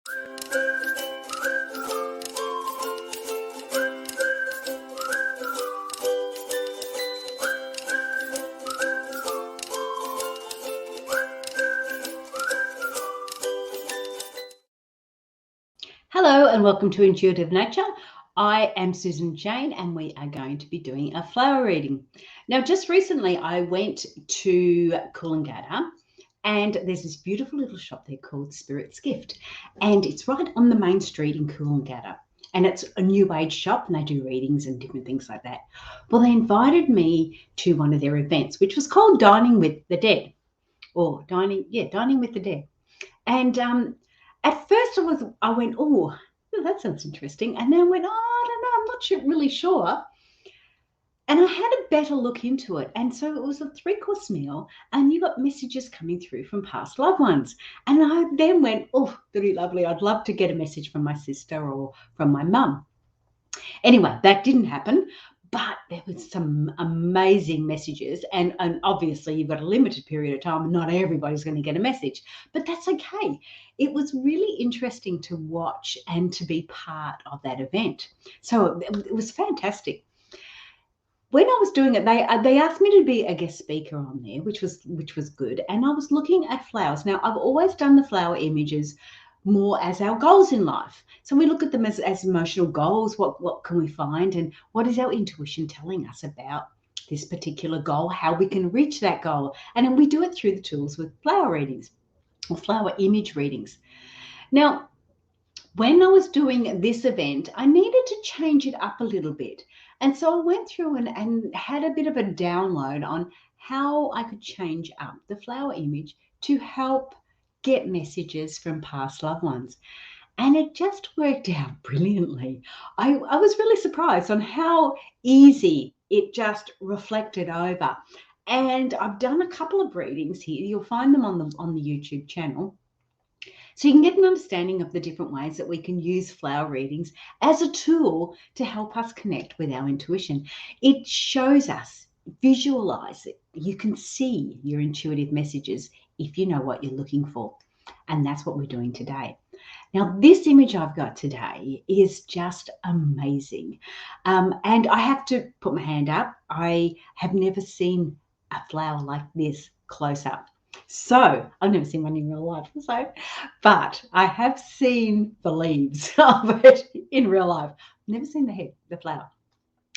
Hello and welcome to Intuitive Nature. I am Susan Jane and we are going to be doing a flower reading. Now, just recently I went to Coolangatta and there's this beautiful little shop there called Spirit's Gift, and it's right on the main street in Coolangatta, and it's a new age shop and they do readings and different things like that. Well, they invited me to one of their events, which was called Dining with the Dead, or Dining with the Dead. And at first I went, oh, that sounds interesting. And then I went, oh, I don't know, I'm not really sure. And I had a better look into it. And so it was a 3-course meal, and you got messages coming through from past loved ones. And I then went, oh, really lovely. I'd love to get a message from my sister or from my mum. Anyway, that didn't happen. But there was some amazing messages, and obviously you've got a limited period of time and not everybody's going to get a message, but that's okay. It was really interesting to watch and to be part of that event. So it was fantastic. When I was doing it, they asked me to be a guest speaker on there, which was good. And I was looking at flowers. Now, I've always done the flower images more as our goals in life. So we look at them as emotional goals. What can we find, and what is our intuition telling us about this particular goal, how we can reach that goal? And then we do it through the tools with flower readings or flower image readings. Now, when I was doing this event, I needed to change it up a little bit. And so I went through and had a bit of a download on how I could change up the flower image to help get messages from past loved ones. And it just worked out brilliantly. I was really surprised on how easy it just reflected over. And I've done a couple of readings here. You'll find them on the YouTube channel. So you can get an understanding of the different ways that we can use flower readings as a tool to help us connect with our intuition. It shows us, visualize it. You can see your intuitive messages if you know what you're looking for. And that's what we're doing today. Now, this image I've got today is just amazing. And I have to put my hand up. I have never seen a flower like this close up. So I've never seen one in real life, but I have seen the leaves of it in real life. Never seen the head, the flower.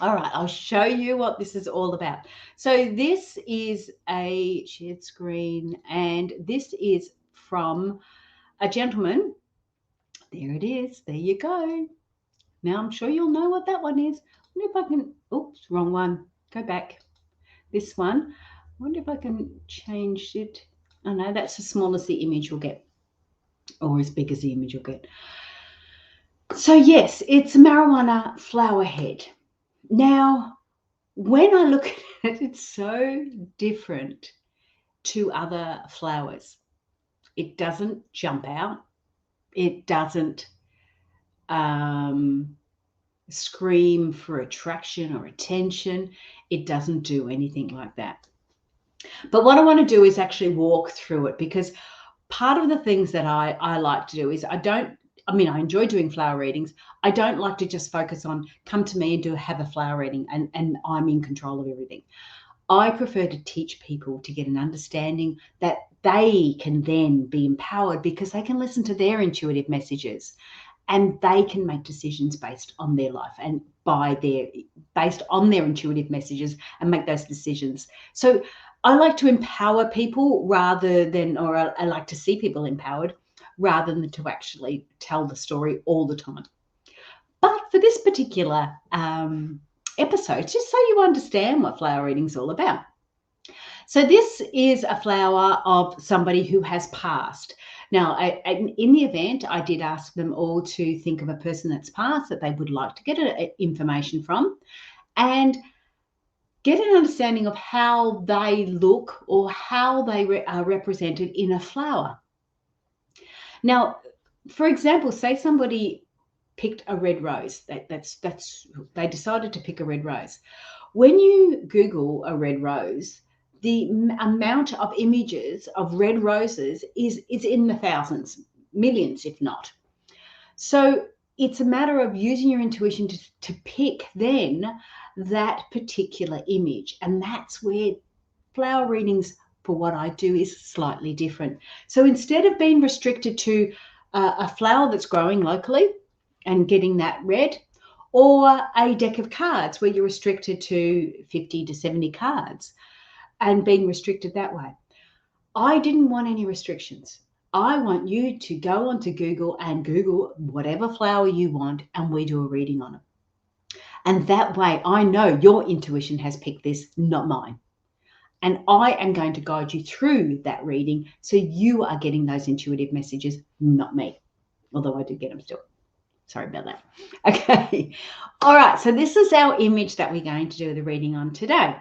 All right, I'll show you what this is all about. So this is a shared screen, and this is from a gentleman. There it is. There you go. Now I'm sure you'll know what that one is. I wonder if I can, oops, wrong one. Go back. This one. I wonder if I can change it. Oh no, that's as small as the image will get, or as big as the image will get. So yes, it's a marijuana flower head. Now, when I look at it, it's so different to other flowers. It doesn't jump out. It doesn't scream for attraction or attention. It doesn't do anything like that. But what I want to do is actually walk through it, because part of the things that I like to do is I enjoy doing flower readings. I don't like to just focus on come to me and have a flower reading and I'm in control of everything. I prefer to teach people to get an understanding that they can then be empowered, because they can listen to their intuitive messages and they can make decisions based on their life and based on their intuitive messages and make those decisions. So I like to empower people I like to see people empowered rather than to actually tell the story all the time. But for this particular episode, just so you understand what flower reading is all about. So this is a flower of somebody who has passed. Now, in the event, I did ask them all to think of a person that's passed that they would like to get information from, and get an understanding of how they look or how they are represented in a flower. Now, for example, say somebody picked a red rose. They decided to pick a red rose. When you Google a red rose, the amount of images of red roses is in the thousands, millions, if not. So it's a matter of using your intuition to pick then that particular image. And that's where flower readings for what I do is slightly different. So instead of being restricted to a flower that's growing locally and getting that red, or a deck of cards where you're restricted to 50 to 70 cards and being restricted that way, I didn't want any restrictions. I want you to go onto Google and Google whatever flower you want, and we do a reading on it. And that way I know your intuition has picked this, not mine. And I am going to guide you through that reading so you are getting those intuitive messages, not me. Although I do get them still. Sorry about that. Okay. All right. So this is our image that we're going to do the reading on today.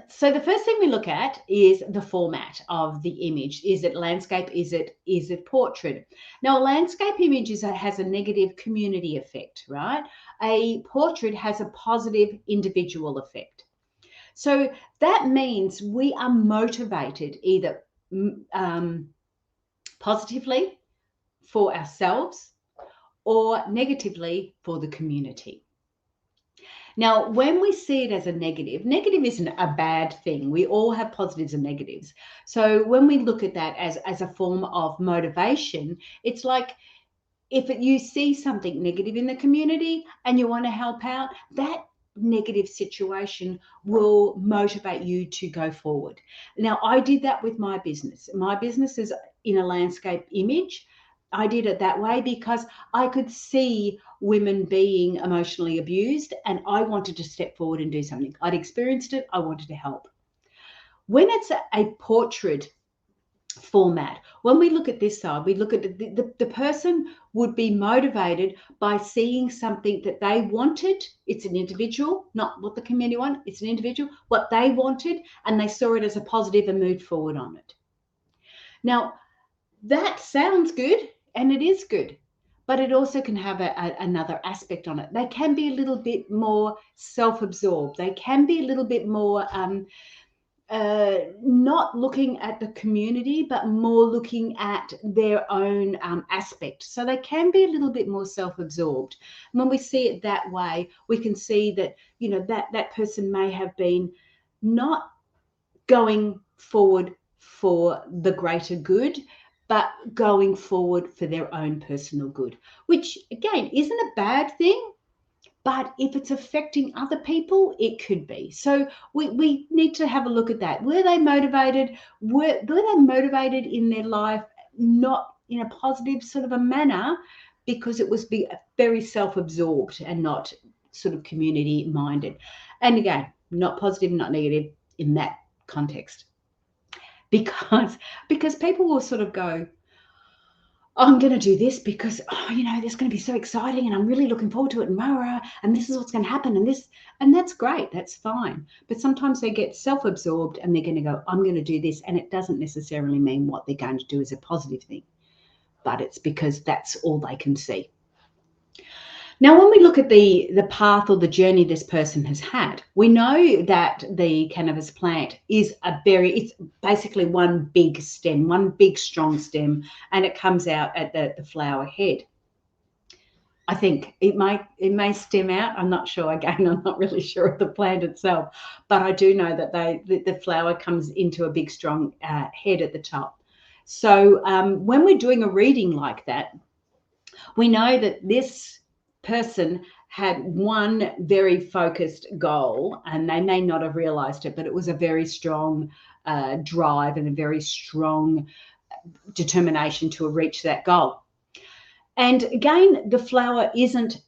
So the first thing we look at is the format of the image. Is it landscape? Is it portrait? Now, a landscape image has a negative community effect, right? A portrait has a positive individual effect. So that means we are motivated either positively for ourselves or negatively for the community. Now, when we see it as a negative isn't a bad thing. We all have positives and negatives. So when we look at that as a form of motivation, it's like if you see something negative in the community and you want to help out, that negative situation will motivate you to go forward. Now, I did that with my business. My business is in a landscape image. I did it that way because I could see women being emotionally abused and I wanted to step forward and do something. I'd experienced it. I wanted to help. When it's a portrait format, when we look at this side, we look at the person would be motivated by seeing something that they wanted. It's an individual, not what the community want. It's an individual, what they wanted, and they saw it as a positive and moved forward on it. Now, that sounds good, and it is good, but it also can have another aspect on it. They can be a little bit more self-absorbed. They can be a little bit more not looking at the community, but more looking at their own aspect. So they can be a little bit more self-absorbed. When we see it that way, we can see that, you know, that person may have been not going forward for the greater good, but going forward for their own personal good, which again isn't a bad thing. But if it's affecting other people, it could be. So we need to have a look at that. Were they motivated? Were they motivated in their life, not in a positive sort of a manner, because it was very self-absorbed and not sort of community-minded? And again, not positive, not negative in that context. Because people will sort of go, I'm going to do this because, you know, this is going to be so exciting and I'm really looking forward to it and this is what's going to happen and that's great. That's fine. But sometimes they get self-absorbed and they're going to go, I'm going to do this. And it doesn't necessarily mean what they're going to do is a positive thing, but it's because that's all they can see. Now, when we look at the path or the journey this person has had, we know that the cannabis plant is it's basically one big stem, one big strong stem, and it comes out at the flower head. I think it may stem out. I'm not sure. Again, I'm not really sure of the plant itself, but I do know that the flower comes into a big strong head at the top. So when we're doing a reading like that, we know that this person had one very focused goal and they may not have realized it, but it was a very strong drive and a very strong determination to reach that goal. And again, the flower isn't,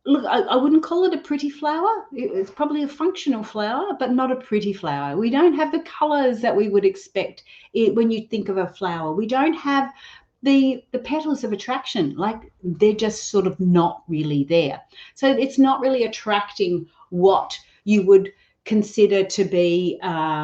look, I wouldn't call it a pretty flower. It's probably a functional flower, but not a pretty flower. We don't have the colors that we would expect when you think of a flower. We don't have the petals of attraction, like they're just sort of not really there. So it's not really attracting what you would consider to be, I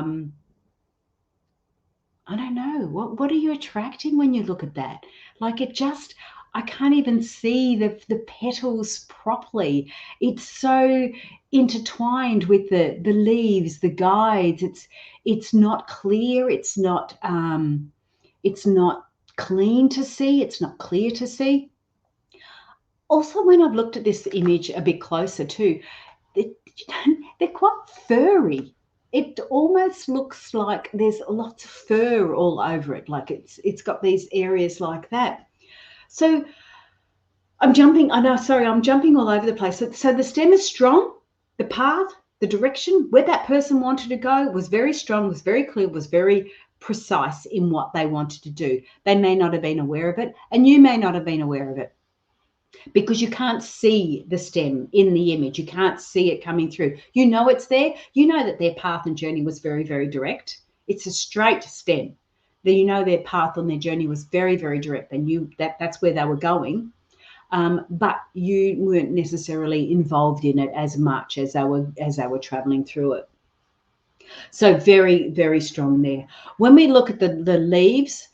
don't know, what are you attracting when you look at that? Like it just, I can't even see the petals properly. It's so intertwined with the leaves, the guides. It's not clear. It's not clean to see. It's not clear to see. Also, when I've looked at this image a bit closer too, they're quite furry. It almost looks like there's lots of fur all over it. Like it's got these areas like that. So I'm jumping all over the place. So the stem is strong. The path, the direction, where that person wanted to go was very strong, was very clear, was very precise in what they wanted to do. They may not have been aware of it, and you may not have been aware of it, because you can't see the stem in the image. You can't see it coming through. You know it's there. You know that their path and journey was very, very direct. It's a straight stem. You know their path on their journey was very, very direct, and that's where they were going. But you weren't necessarily involved in it as much as they were traveling through it. So very, very strong there. When we look at the leaves,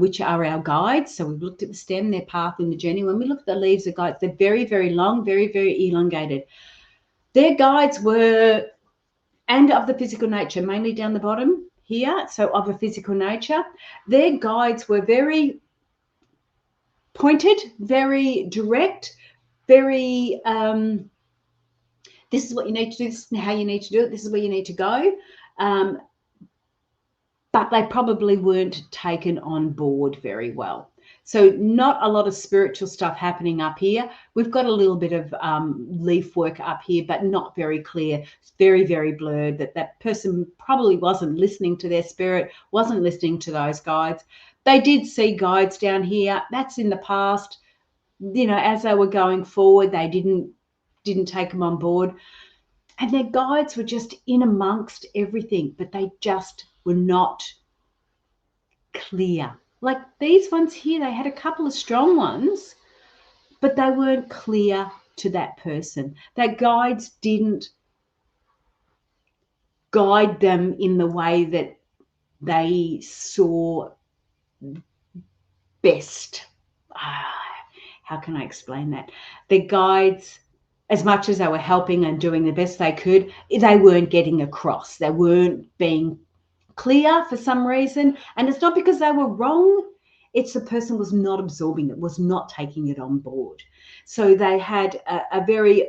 which are our guides, so we've looked at the stem, their path and the journey. When we look at the leaves, the guides, they're very, very long, very, very elongated. Their guides were, and of the physical nature, mainly down the bottom here, so of a physical nature, their guides were very pointed, very direct, very this is what you need to do, this is how you need to do it, this is where you need to go. But they probably weren't taken on board very well. So not a lot of spiritual stuff happening up here. We've got a little bit of leaf work up here, but not very clear. It's very, very blurred. That person probably wasn't listening to their spirit, wasn't listening to those guides. They did see guides down here. That's in the past. You know, as they were going forward, they didn't take them on board. And their guides were just in amongst everything, but they just were not clear. Like these ones here, they had a couple of strong ones, but they weren't clear to that person. Their guides didn't guide them in the way that they saw best. How can I explain that? The guides, as much as they were helping and doing the best they could, they weren't getting across. They weren't being clear for some reason. And it's not because they were wrong. It's the person was not absorbing it, was not taking it on board. So they had a very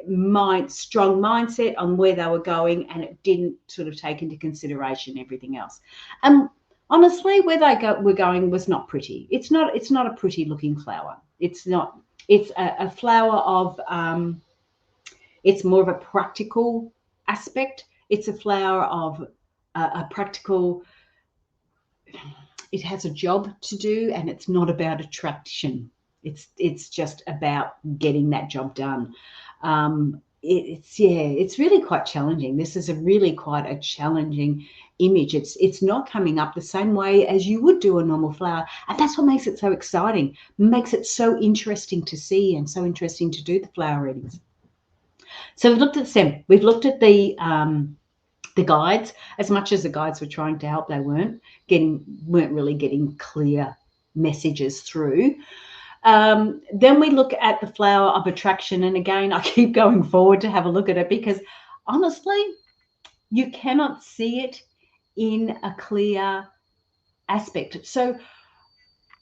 strong mindset on where they were going, and it didn't sort of take into consideration everything else. And honestly, where they were going was not pretty. It's not a pretty looking flower. It's not. It's a flower of, it's more of a practical aspect. It's a flower of a practical, it has a job to do, and it's not about attraction. It's just about getting that job done. It's really quite challenging. This is quite a challenging image. It's not coming up the same way as you would do a normal flower, and that's what makes it so exciting, makes it so interesting to see and so interesting to do the flower readings. So we've looked at the stem, we've looked at the guides. As much as the guides were trying to help, they weren't really getting clear messages through. Then we look at the flower of attraction, and again, I keep going forward to have a look at it, because honestly, you cannot see it in a clear aspect. So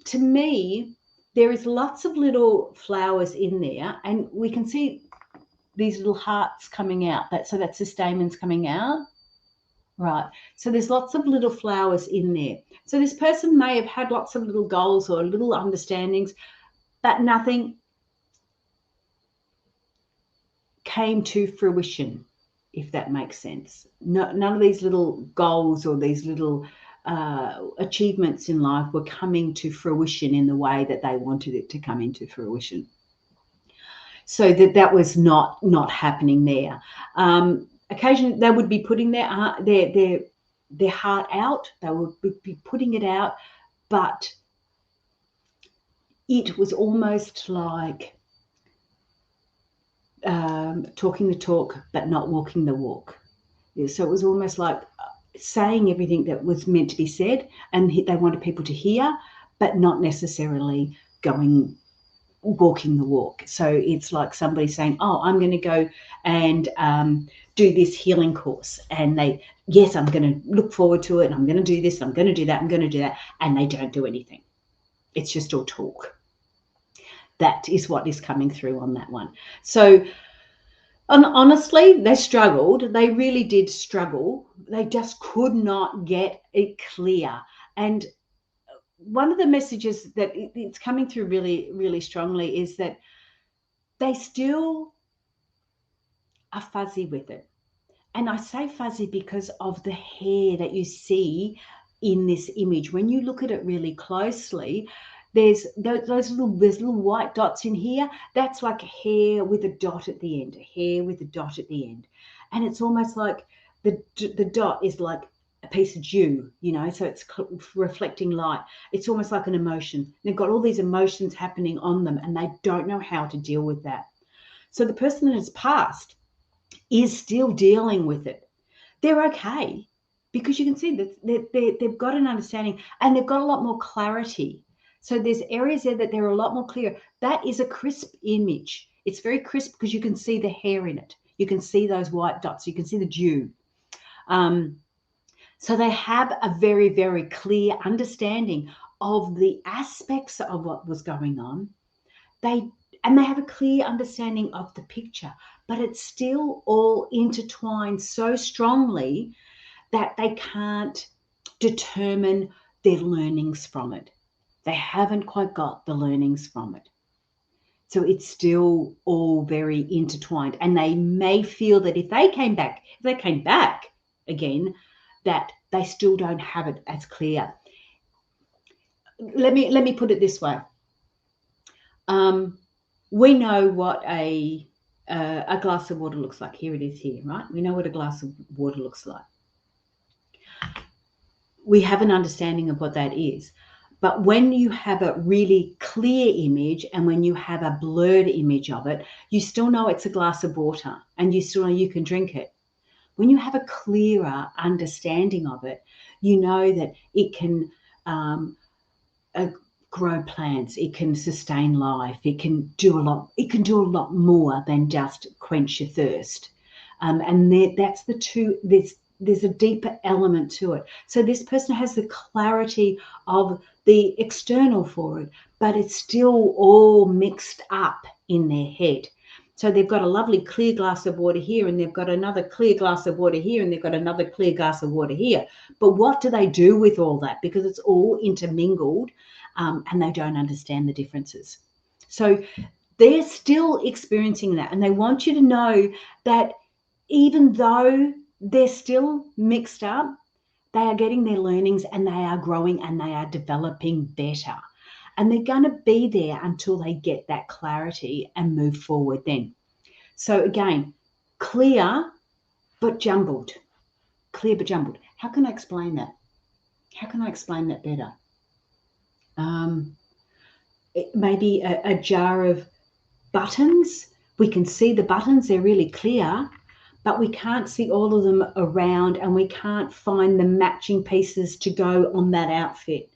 to me, there is lots of little flowers in there, and we can see these little hearts coming out. So that's the stamens coming out. Right. So there's lots of little flowers in there. So this person may have had lots of little goals or little understandings, but nothing came to fruition, if that makes sense. None of these little goals or these little achievements in life were coming to fruition in the way that they wanted it to come into fruition. So that was not happening there. Occasionally, they would be putting their heart out. They would be putting it out, but it was almost like talking the talk, but not walking the walk. So it was almost like saying everything that was meant to be said, and they wanted people to hear, but not necessarily walking the walk. So it's like somebody saying, oh, I'm going to go and do this healing course, and I'm going to look forward to it, and I'm going to do this, I'm going to do that, I'm going to do that, and they don't do anything. It's just all talk. That is what is coming through on that one. So, honestly, they struggled. They really did struggle. They just could not get it clear. And one of the messages that it's coming through really, really strongly is that they still are fuzzy with it. And I say fuzzy because of the hair that you see in this image. When you look at it really closely, there's there's little white dots in here. That's like hair with a dot at the end, hair with a dot at the end. And it's almost like the dot is like a piece of dew, so it's reflecting light. It's almost like an emotion. They've got all these emotions happening on them and they don't know how to deal with that. So the person that has passed is still dealing with it. They're okay because you can see that they've got an understanding and they've got a lot more clarity. So there's areas there that they're a lot more clear. That is a crisp image. It's very crisp because you can see the hair in it. You can see those white dots. You can see the dew. So they have a very, very clear understanding of the aspects of what was going on. They have a clear understanding of the picture, but it's still all intertwined so strongly that they can't determine their learnings from it. They haven't quite got the learnings from it. So it's still all very intertwined. And they may feel that if they came back again, that they still don't have it as clear. Let me put it this way. We know what a glass of water looks like. Here it is here, right? We know what a glass of water looks like. We have an understanding of what that is. But when you have a really clear image and when you have a blurred image of it, you still know it's a glass of water and you still know you can drink it. When you have a clearer understanding of it, you know that it can grow plants, it can sustain life, it can do a lot. It can do a lot more than just quench your thirst. And that's the two. There's a deeper element to it. So this person has the clarity of the external for it, but it's still all mixed up in their head. So they've got a lovely clear glass of water here, and they've got another clear glass of water here, and they've got another clear glass of water here. But what do they do with all that? Because it's all intermingled, and they don't understand the differences. So they're still experiencing that, and they want you to know that even though they're still mixed up, they are getting their learnings and they are growing and they are developing better. And they're going to be there until they get that clarity and move forward then. So again, clear but jumbled. Clear but jumbled. How can I explain that? How can I explain that better? Maybe a jar of buttons. We can see the buttons, they're really clear, but we can't see all of them around and we can't find the matching pieces to go on that outfit.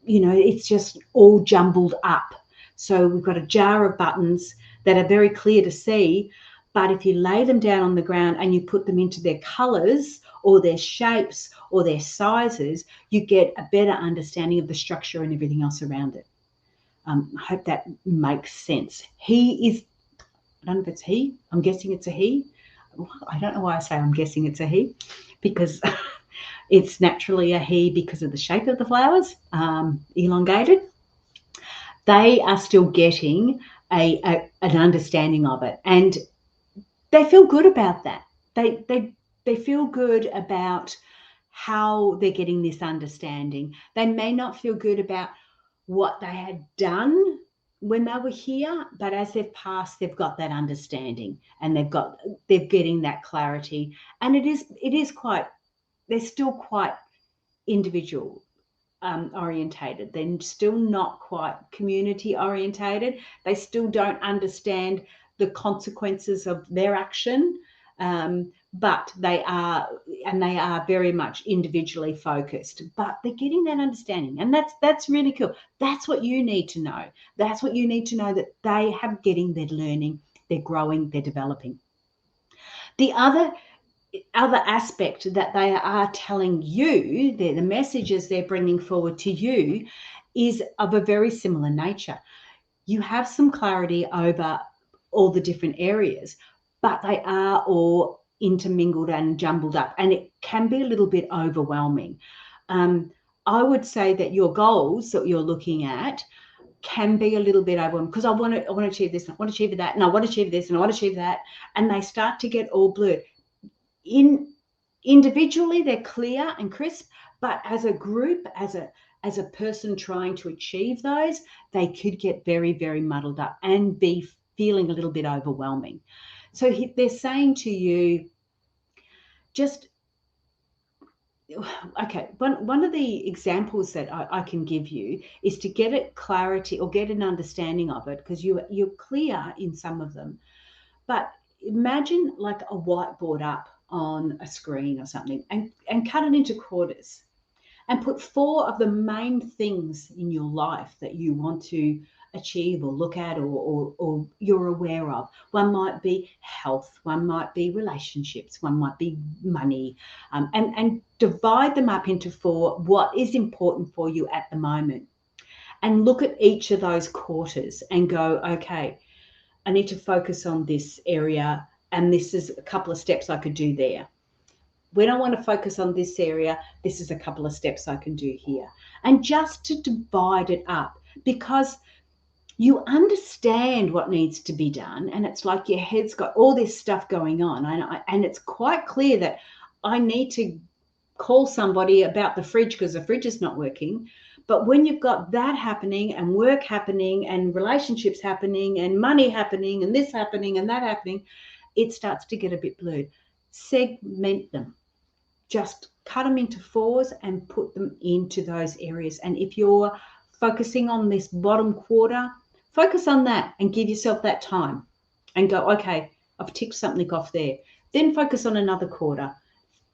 It's just all jumbled up. So we've got a jar of buttons that are very clear to see, but if you lay them down on the ground and you put them into their colors or their shapes or their sizes, you get a better understanding of the structure and everything else around it. I hope that makes sense. He is, I don't know if it's he, I'm guessing it's a he. I don't know why I say I'm guessing it's a he, because it's naturally a he because of the shape of the flowers, elongated. They are still getting an understanding of it, and they feel good about that. They feel good about how they're getting this understanding. They may not feel good about what they had done when they were here, but as they've passed, they've got that understanding and they're getting that clarity. And they're still quite individual orientated. They're still not quite community orientated. They still don't understand the consequences of their action. But they are very much individually focused, but they're getting that understanding, and that's really cool. That's what you need to know. That's what you need to know, that they have getting their learning, they're growing, they're developing. The other aspect that they are telling you, the messages they're bringing forward to you, is of a very similar nature. You have some clarity over all the different areas, but they are all intermingled and jumbled up, and it can be a little bit overwhelming. I would say that your goals that you're looking at can be a little bit overwhelming, because I want to achieve this, and I want to achieve that, and I want to achieve this, and I want to achieve that, and they start to get all blurred. Individually, they're clear and crisp, but as a group, as a person trying to achieve those, they could get very, very muddled up and be feeling a little bit overwhelming. So they're saying to you, just, okay, one of the examples that I can give you is to get it clarity or get an understanding of it, because you're clear in some of them. But imagine like a whiteboard up on a screen or something, and cut it into quarters, and put 4 of the main things in your life that you want to achieve or look at, or you're aware of. One might be health, one might be relationships, one might be money, and divide them up into 4, what is important for you at the moment. And look at each of those quarters and go, okay, I need to focus on this area, and this is a couple of steps I could do there. When I want to focus on this area, this is a couple of steps I can do here. And just to divide it up, because you understand what needs to be done, and it's like your head's got all this stuff going on, and it's quite clear that I need to call somebody about the fridge because the fridge is not working. But when you've got that happening, and work happening, and relationships happening, and money happening, and this happening and that happening, it starts to get a bit blurred. Segment them. Just cut them into 4s and put them into those areas. And if you're focusing on this bottom quarter, focus on that and give yourself that time and go, okay, I've ticked something off there. Then focus on another quarter,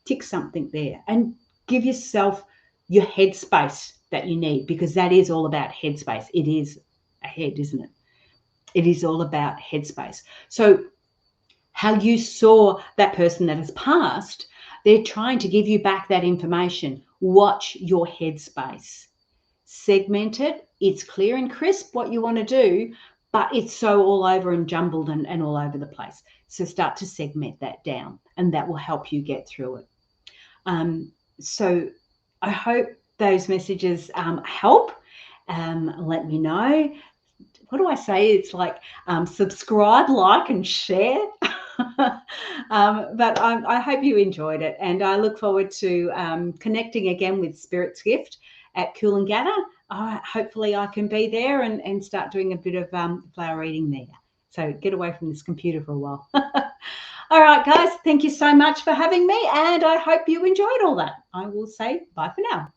tick something there, and give yourself your headspace that you need, because that is all about headspace. It is a head, isn't it? It is all about headspace. So how you saw that person that has passed, they're trying to give you back that information. Watch your headspace. Segment it. It's clear and crisp what you want to do, but it's so all over and jumbled and all over the place. So start to segment that down, and that will help you get through it. So I hope those messages help. Let me know. What do I say? It's like subscribe, like, and share. But I hope you enjoyed it, and I look forward to connecting again with Spirit's Gift at Coolangatta. Hopefully I can be there and start doing a bit of flower reading there. So get away from this computer for a while. All right, guys, thank you so much for having me, and I hope you enjoyed all that. I will say bye for now.